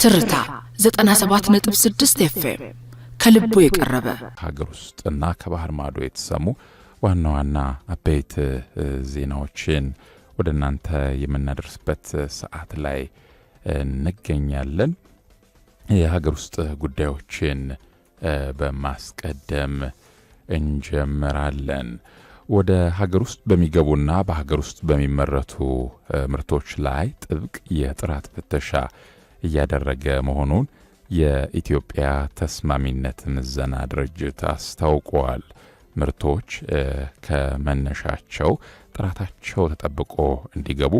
ትርታ 97.6 FM ከልቡ የቀረበ ሀገር ውስጥና ከባህር ማዶ የተሰሙ ዋና ዋና አበይት ዜናዎችን ወደ እናንተ የምናደርስበት ሰዓት ላይ እንገኛለን። የሀገር ውስጥ ጉዳዮችን በማስቀደም እንጀምራለን። ወደ ሀገር ውስጥ በሚገቡና በሀገር ውስጥ በሚመረቱ ምርቶች ላይ ጥብቅ የጥራት ፍተሻ እያደረገ መሆኑን የኢትዮጵያ ተስማሚነት ምዘና ድርጅት አስታውቋል። ምርቶች ከመነሻቸው ጥራታቸው ተጠብቆ እንዲገቡ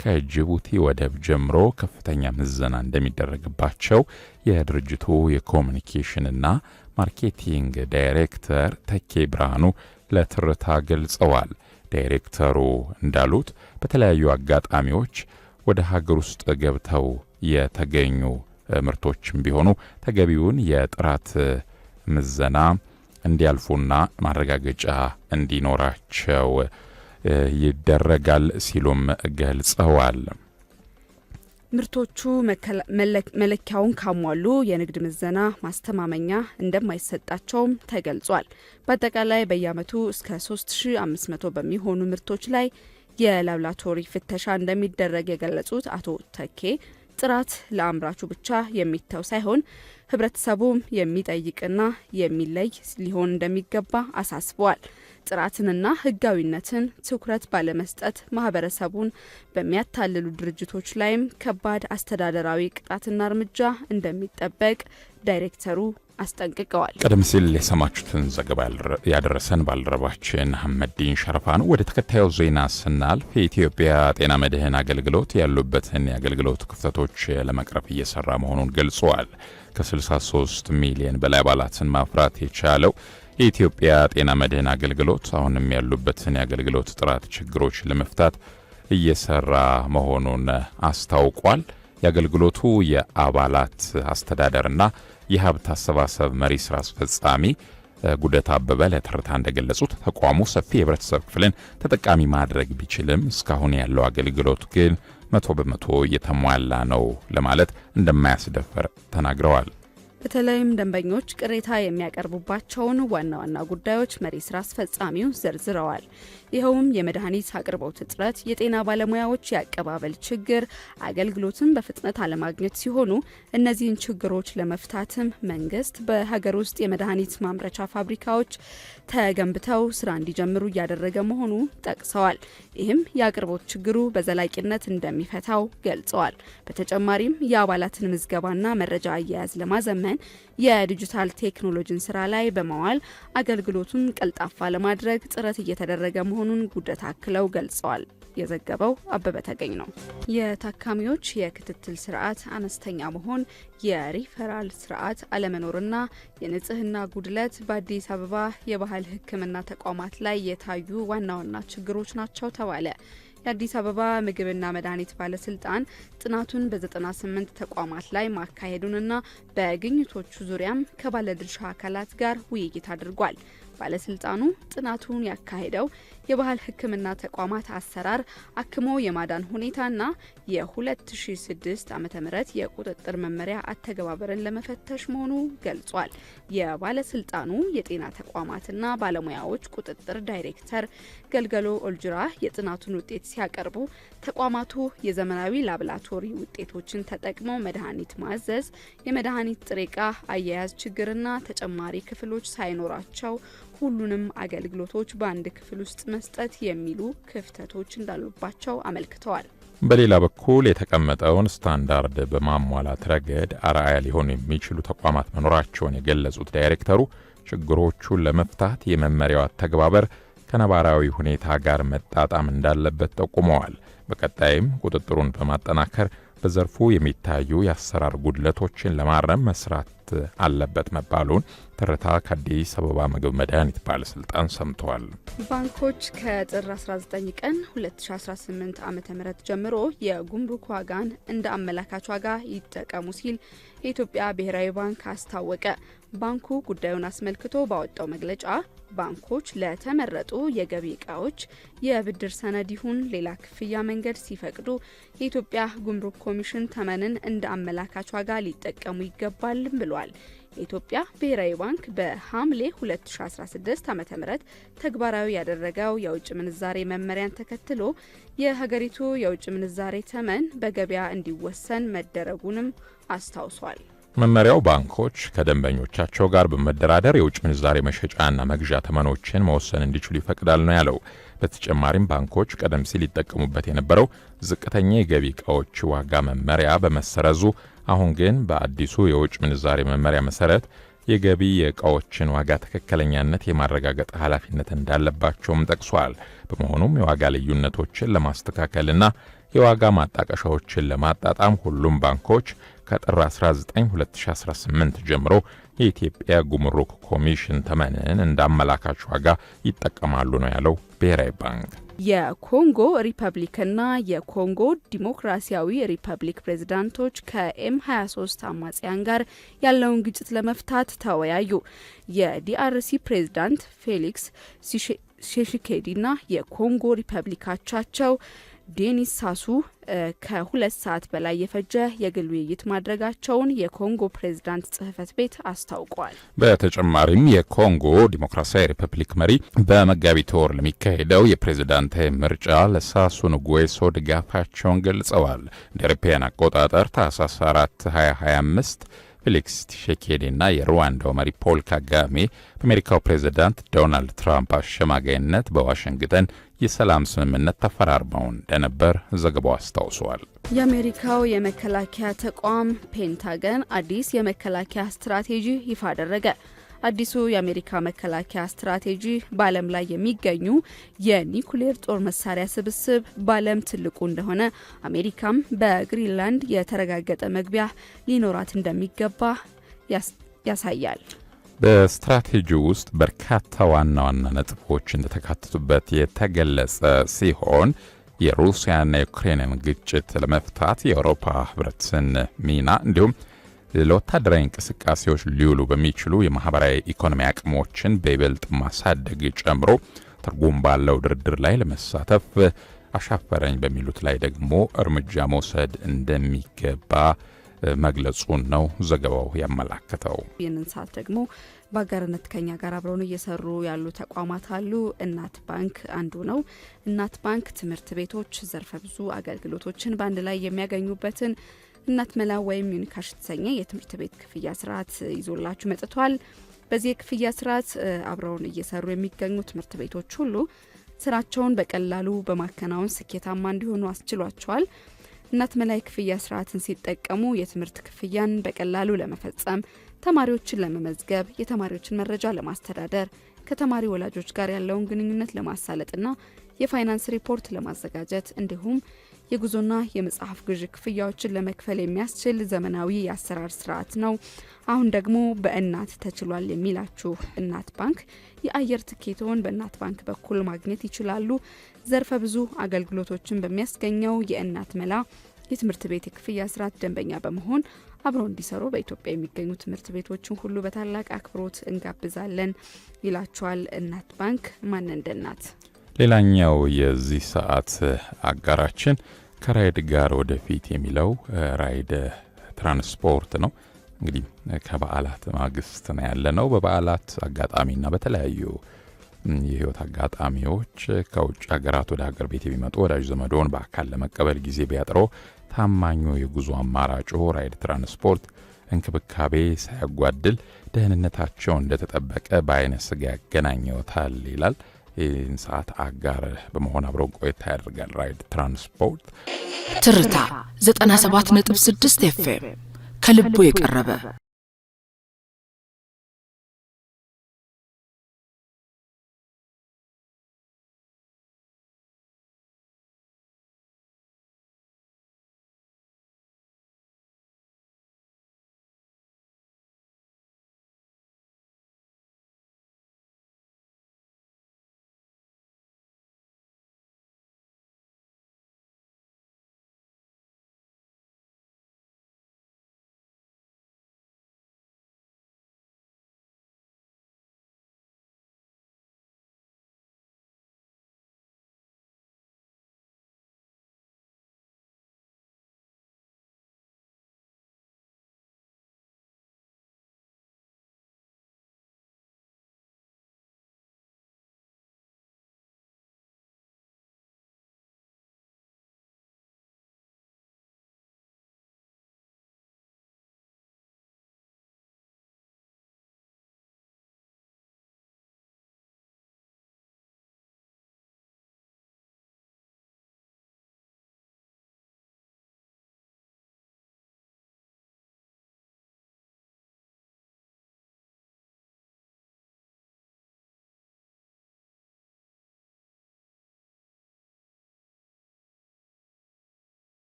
ከጅቡቲ ወደብ ጀምሮ ከፍተኛ ምዘና እንደሚደረግባቸው የድርጅቱ የኮሙኒኬሽንና ማርኬቲንግ ዳይሬክተር ተኬ ብርሃኑ ለትርታ ገልጸዋል። ዳይሬክተሩ እንዳሉት በተለያዩ አጋጣሚዎች ወደ ሀገር ውስጥ ገብተው የተገኙ ምርቶችም ቢሆኑ ተገቢውን የጥራት ምዘና እንዲያልፉና ማረጋገጫ እንዲኖራቸው ይደረጋል ሲሉም ገልጸዋል። ምርቶቹ መለኪያውን ካሟሉ የንግድ ምዘና ማስተማመኛ እንደማይሰጣቸውም ተገልጿል። በአጠቃላይ በየዓመቱ እስከ 3500 በሚሆኑ ምርቶች ላይ የላብራቶሪ ፍተሻ እንደሚደረግ የገለጹት አቶ ተኬ ጥራት ለአምራቹ ብቻ የሚተው ሳይሆን ህብረተሰቡም የሚጠይቅና የሚለይ ሊሆን እንደሚገባ አሳስበዋል። ጥራትንና ህጋዊነትን ትኩረት ባለመስጠት ማህበረሰቡን በሚያታልሉ ድርጅቶች ላይም ከባድ አስተዳደራዊ ቅጣትና እርምጃ እንደሚጠበቅ ዳይሬክተሩ አስጠንቅቀዋል። ቀደም ሲል የሰማችሁትን ዘገባ ያደረሰን ባልደረባችን አህመዲን ሸረፋ ነው። ወደ ተከታዩ ዜና ስናልፍ የኢትዮጵያ ጤና መድህን አገልግሎት ያሉበትን የአገልግሎት ክፍተቶች ለመቅረፍ እየሰራ መሆኑን ገልጿል። ከ63 ሚሊዮን በላይ አባላትን ማፍራት የቻለው የኢትዮጵያ ጤና መድህን አገልግሎት አሁንም ያሉበትን የአገልግሎት ጥራት ችግሮች ለመፍታት እየሰራ መሆኑን አስታውቋል። የአገልግሎቱ የአባላት አስተዳደርና የሀብት አሰባሰብ መሪ ስራ አስፈጻሚ ጉደታ አበበ ለትርታ እንደገለጹት ተቋሙ ሰፊ የህብረተሰብ ክፍልን ተጠቃሚ ማድረግ ቢችልም እስካሁን ያለው አገልግሎት ግን 100% እየተሟላ ነው ለማለት እንደማያስደፍር ተናግረዋል። በተለይም ደንበኞች ቅሬታ የሚያቀርቡባቸውን ዋና ዋና ጉዳዮች መሪ ስራ አስፈጻሚው ዘርዝረዋል። ይኸውም የመድኃኒት አቅርቦት እጥረት፣ የጤና ባለሙያዎች የአቀባበል ችግር፣ አገልግሎትን በፍጥነት አለማግኘት ሲሆኑ እነዚህን ችግሮች ለመፍታትም መንግስት በሀገር ውስጥ የመድኃኒት ማምረቻ ፋብሪካዎች ተገንብተው ስራ እንዲጀምሩ እያደረገ መሆኑ ጠቅሰዋል። ይህም የአቅርቦት ችግሩ በዘላቂነት እንደሚፈታው ገልጸዋል። በተጨማሪም የአባላትን ምዝገባና መረጃ አያያዝ ለማዘመን የዲጂታል ቴክኖሎጂን ስራ ላይ በመዋል አገልግሎቱን ቀልጣፋ ለማድረግ ጥረት እየተደረገ መሆኑን ጉደታ አክለው ገልጸዋል። የዘገበው አበበ ተገኝ ነው። የታካሚዎች የክትትል ስርዓት አነስተኛ መሆን፣ የሪፈራል ስርዓት አለመኖርና የንጽህና ጉድለት በአዲስ አበባ የባህል ሕክምና ተቋማት ላይ የታዩ ዋና ዋና ችግሮች ናቸው ተባለ። የአዲስ አበባ ምግብና መድኃኒት ባለስልጣን ጥናቱን በ98 ተቋማት ላይ ማካሄዱንና በግኝቶቹ ዙሪያም ከባለድርሻ አካላት ጋር ውይይት አድርጓል። ባለስልጣኑ ጥናቱን ያካሄደው የባህል ሕክምና ተቋማት አሰራር፣ አክሞ የማዳን ሁኔታና የ2006 ዓ.ም የቁጥጥር መመሪያ አተገባበርን ለመፈተሽ መሆኑ ገልጿል። የባለስልጣኑ የጤና ተቋማትና ባለሙያዎች ቁጥጥር ዳይሬክተር ገልገሎ ኦልጅራ የጥናቱን ውጤት ሲያቀርቡ ተቋማቱ የዘመናዊ ላብራቶሪ ውጤቶችን ተጠቅመው መድኃኒት ማዘዝ፣ የመድኃኒት ጥሬ ዕቃ አያያዝ ችግርና ተጨማሪ ክፍሎች ሳይኖራቸው ሁሉንም አገልግሎቶች በአንድ ክፍል ውስጥ መስጠት የሚሉ ክፍተቶች እንዳሉባቸው አመልክተዋል። በሌላ በኩል የተቀመጠውን ስታንዳርድ በማሟላት ረገድ አርአያ ሊሆኑ የሚችሉ ተቋማት መኖራቸውን የገለጹት ዳይሬክተሩ ችግሮቹን ለመፍታት የመመሪያው አተገባበር ከነባራዊ ሁኔታ ጋር መጣጣም እንዳለበት ጠቁመዋል። በቀጣይም ቁጥጥሩን በማጠናከር በዘርፉ የሚታዩ የአሰራር ጉድለቶችን ለማረም መስራት አለበት መባሉን ትርታ ከአዲስ አበባ ምግብ መድኃኒት ባለስልጣን ሰምተዋል። ባንኮች ከጥር 19 ቀን 2018 ዓ.ም ጀምሮ የጉምሩክ ዋጋን እንደ አመላካች ዋጋ ይጠቀሙ ሲል የኢትዮጵያ ብሔራዊ ባንክ አስታወቀ። ባንኩ ጉዳዩን አስመልክቶ ባወጣው መግለጫ ባንኮች ለተመረጡ የገቢ እቃዎች የብድር ሰነድ ይሁን ሌላ ክፍያ መንገድ ሲፈቅዱ የኢትዮጵያ ጉምሩክ ኮሚሽን ተመንን እንደ አመላካች ዋጋ ሊጠቀሙ ይገባል ብሏል። የኢትዮጵያ ብሔራዊ ባንክ በሐምሌ 2016 ዓ.ም ተግባራዊ ያደረገው የውጭ ምንዛሬ መመሪያን ተከትሎ የሀገሪቱ የውጭ ምንዛሬ ተመን በገበያ እንዲወሰን መደረጉንም አስታውሷል። መመሪያው ባንኮች ከደንበኞቻቸው ጋር በመደራደር የውጭ ምንዛሬ መሸጫና መግዣ ተመኖችን መወሰን እንዲችሉ ይፈቅዳል ነው ያለው። በተጨማሪም ባንኮች ቀደም ሲል ይጠቀሙበት የነበረው ዝቅተኛ የገቢ እቃዎች ዋጋ መመሪያ በመሰረዙ አሁን ግን በአዲሱ የውጭ ምንዛሬ መመሪያ መሰረት የገቢ የእቃዎችን ዋጋ ትክክለኛነት የማረጋገጥ ኃላፊነት እንዳለባቸውም ጠቅሷል። በመሆኑም የዋጋ ልዩነቶችን ለማስተካከልና የዋጋ ማጣቀሻዎችን ለማጣጣም ሁሉም ባንኮች ከጥር 19 2018 ጀምሮ የኢትዮጵያ ጉምሩክ ኮሚሽን ተመንን እንደ አመላካች ዋጋ ይጠቀማሉ ነው ያለው ብሔራዊ ባንክ። የኮንጎ ሪፐብሊክና የኮንጎ ዲሞክራሲያዊ ሪፐብሊክ ፕሬዝዳንቶች ከኤም23 አማጽያን ጋር ያለውን ግጭት ለመፍታት ተወያዩ። የዲአርሲ ፕሬዝዳንት ፌሊክስ ሺሴኬዲና የኮንጎ ሪፐብሊካቻቸው ዴኒስ ሳሱ ከ2 ሰዓት በላይ የፈጀ የግል ውይይት ማድረጋቸውን የኮንጎ ፕሬዝዳንት ጽህፈት ቤት አስታውቋል። በተጨማሪም የኮንጎ ዲሞክራሲያዊ ሪፐብሊክ መሪ በመጋቢት ወር ለሚካሄደው የፕሬዝዳንታዊ ምርጫ ለሳሱ ንጉዌሶ ድጋፋቸውን ገልጸዋል። እንደ አውሮፓውያን አቆጣጠር ታህሳስ 4 2025 ፌሊክስ ቲሼኬዲና የሩዋንዳው መሪ ፖል ካጋሜ በአሜሪካው ፕሬዝዳንት ዶናልድ ትራምፕ አሸማጋይነት በዋሽንግተን የሰላም ስምምነት ተፈራርመው እንደነበር ዘገባው አስታውሷል። የአሜሪካው የመከላከያ ተቋም ፔንታገን አዲስ የመከላከያ ስትራቴጂ ይፋ አደረገ። አዲሱ የአሜሪካ መከላከያ ስትራቴጂ በዓለም ላይ የሚገኙ የኒኩሌር ጦር መሳሪያ ስብስብ በዓለም ትልቁ እንደሆነ፣ አሜሪካም በግሪንላንድ የተረጋገጠ መግቢያ ሊኖራት እንደሚገባ ያሳያል። በስትራቴጂ ውስጥ በርካታ ዋና ዋና ነጥቦች እንደተካተቱበት የተገለጸ ሲሆን የሩሲያና የዩክሬንን ግጭት ለመፍታት የአውሮፓ ህብረትን ሚና እንዲሁም ለወታደራዊ እንቅስቃሴዎች ሊውሉ በሚችሉ የማህበራዊ ኢኮኖሚ አቅሞችን በይበልጥ ማሳደግ ጨምሮ ትርጉም ባለው ድርድር ላይ ለመሳተፍ አሻፈረኝ በሚሉት ላይ ደግሞ እርምጃ መውሰድ እንደሚገባ መግለጹን ነው ዘገባው ያመላከተው። ይህንን ሰዓት ደግሞ በአጋርነት ከኛ ጋር አብረውን እየሰሩ ያሉ ተቋማት አሉ። እናት ባንክ አንዱ ነው። እናት ባንክ ትምህርት ቤቶች ዘርፈ ብዙ አገልግሎቶችን በአንድ ላይ የሚያገኙበትን እናት መላ ወይም ዩኒካሽ የተሰኘ የትምህርት ቤት ክፍያ ስርዓት ይዞላችሁ መጥቷል። በዚህ የክፍያ ስርዓት አብረውን እየሰሩ የሚገኙ ትምህርት ቤቶች ሁሉ ስራቸውን በቀላሉ በማከናወን ስኬታማ እንዲሆኑ አስችሏቸዋል። እናት መላ ክፍያ ስርዓትን ሲጠቀሙ የትምህርት ክፍያን በቀላሉ ለመፈጸም፣ ተማሪዎችን ለመመዝገብ፣ የተማሪዎችን መረጃ ለማስተዳደር፣ ከተማሪ ወላጆች ጋር ያለውን ግንኙነት ለማሳለጥና የፋይናንስ ሪፖርት ለማዘጋጀት እንዲሁም የጉዞና የመጽሐፍ ግዥ ክፍያዎችን ለመክፈል የሚያስችል ዘመናዊ የአሰራር ስርዓት ነው። አሁን ደግሞ በእናት ተችሏል የሚላችሁ እናት ባንክ የአየር ትኬቶን በእናት ባንክ በኩል ማግኘት ይችላሉ። ዘርፈ ብዙ አገልግሎቶችን በሚያስገኘው የእናት መላ የትምህርት ቤት የክፍያ ስርዓት ደንበኛ በመሆን አብረው እንዲሰሩ በኢትዮጵያ የሚገኙ ትምህርት ቤቶችን ሁሉ በታላቅ አክብሮት እንጋብዛለን ይላችኋል እናት ባንክ። ማን እንደ እናት። ሌላኛው የዚህ ሰዓት አጋራችን ከራይድ ጋር ወደፊት የሚለው ራይድ ትራንስፖርት ነው። እንግዲህ ከበዓላት ማግስት ነው ያለነው። በበዓላት አጋጣሚና በተለያዩ የህይወት አጋጣሚዎች ከውጭ ሀገራት ወደ ሀገር ቤት የሚመጡ ወዳጅ ዘመዶን በአካል ለመቀበል ጊዜ ቢያጥረው ታማኙ የጉዞ አማራጭ ራይድ ትራንስፖርት እንክብካቤ ሳያጓድል ደህንነታቸው እንደተጠበቀ በአይነ ስጋ ያገናኘውታል ይላል። ይህን ሰዓት አጋር በመሆን አብረው ቆይታ ያደርጋል። ራይድ ትራንስፖርት ትርታ 97.6 ኤፍኤም ከልቡ የቀረበ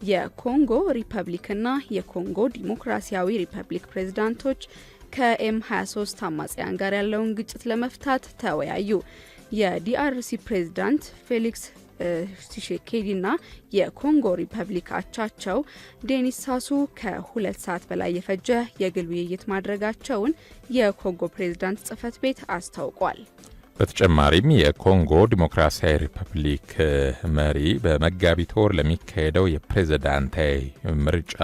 የኮንጎ ሪፐብሊክና የኮንጎ ዲሞክራሲያዊ ሪፐብሊክ ፕሬዝዳንቶች ከኤም23 አማጽያን ጋር ያለውን ግጭት ለመፍታት ተወያዩ። የዲአርሲ ፕሬዝዳንት ፌሊክስ ቲሼኬዲና የኮንጎ ሪፐብሊክ አቻቸው ዴኒስ ሳሱ ከ2 ሰዓት በላይ የፈጀ የግል ውይይት ማድረጋቸውን የኮንጎ ፕሬዝዳንት ጽህፈት ቤት አስታውቋል። በተጨማሪም የኮንጎ ዲሞክራሲያዊ ሪፐብሊክ መሪ በመጋቢት ወር ለሚካሄደው የፕሬዝዳንታዊ ምርጫ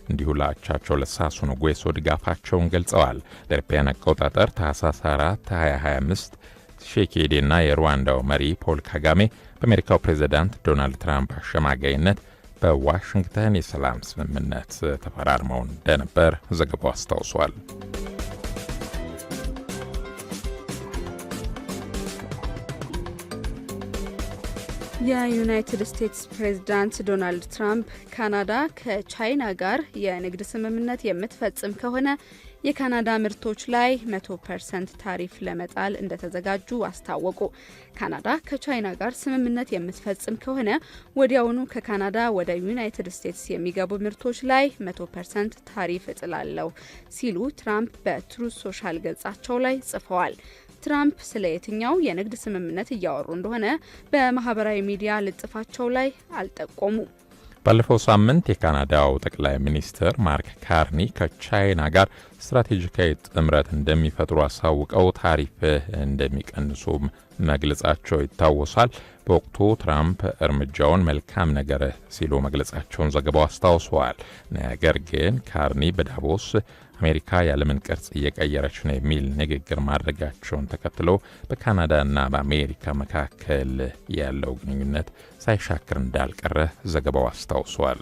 እንዲሁ ለአቻቸው ለሳሱ ንጉዌሶ ድጋፋቸውን ገልጸዋል። ለአውሮፓውያን አቆጣጠር ታህሳስ 4 2025 ቲሼኬዲና የሩዋንዳው መሪ ፖል ካጋሜ በአሜሪካው ፕሬዝዳንት ዶናልድ ትራምፕ አሸማጋይነት በዋሽንግተን የሰላም ስምምነት ተፈራርመው እንደነበር ዘገባው አስታውሷል። የዩናይትድ ስቴትስ ፕሬዝዳንት ዶናልድ ትራምፕ ካናዳ ከቻይና ጋር የንግድ ስምምነት የምትፈጽም ከሆነ የካናዳ ምርቶች ላይ 100% ታሪፍ ለመጣል እንደተዘጋጁ አስታወቁ። ካናዳ ከቻይና ጋር ስምምነት የምትፈጽም ከሆነ ወዲያውኑ ከካናዳ ወደ ዩናይትድ ስቴትስ የሚገቡ ምርቶች ላይ 100% ታሪፍ እጥላለሁ ሲሉ ትራምፕ በትሩዝ ሶሻል ገጻቸው ላይ ጽፈዋል። ትራምፕ ስለ የትኛው የንግድ ስምምነት እያወሩ እንደሆነ በማህበራዊ ሚዲያ ልጥፋቸው ላይ አልጠቆሙ። ባለፈው ሳምንት የካናዳው ጠቅላይ ሚኒስትር ማርክ ካርኒ ከቻይና ጋር ስትራቴጂካዊ ጥምረት እንደሚፈጥሩ አሳውቀው ታሪፍ እንደሚቀንሱም መግለጻቸው ይታወሳል። በወቅቱ ትራምፕ እርምጃውን መልካም ነገር ሲሉ መግለጻቸውን ዘገባው አስታውሰዋል። ነገር ግን ካርኒ በዳቮስ አሜሪካ የዓለምን ቅርጽ እየቀየረች ነው የሚል ንግግር ማድረጋቸውን ተከትሎ በካናዳና በአሜሪካ መካከል ያለው ግንኙነት ሳይሻክር እንዳልቀረ ዘገባው አስታውሷል።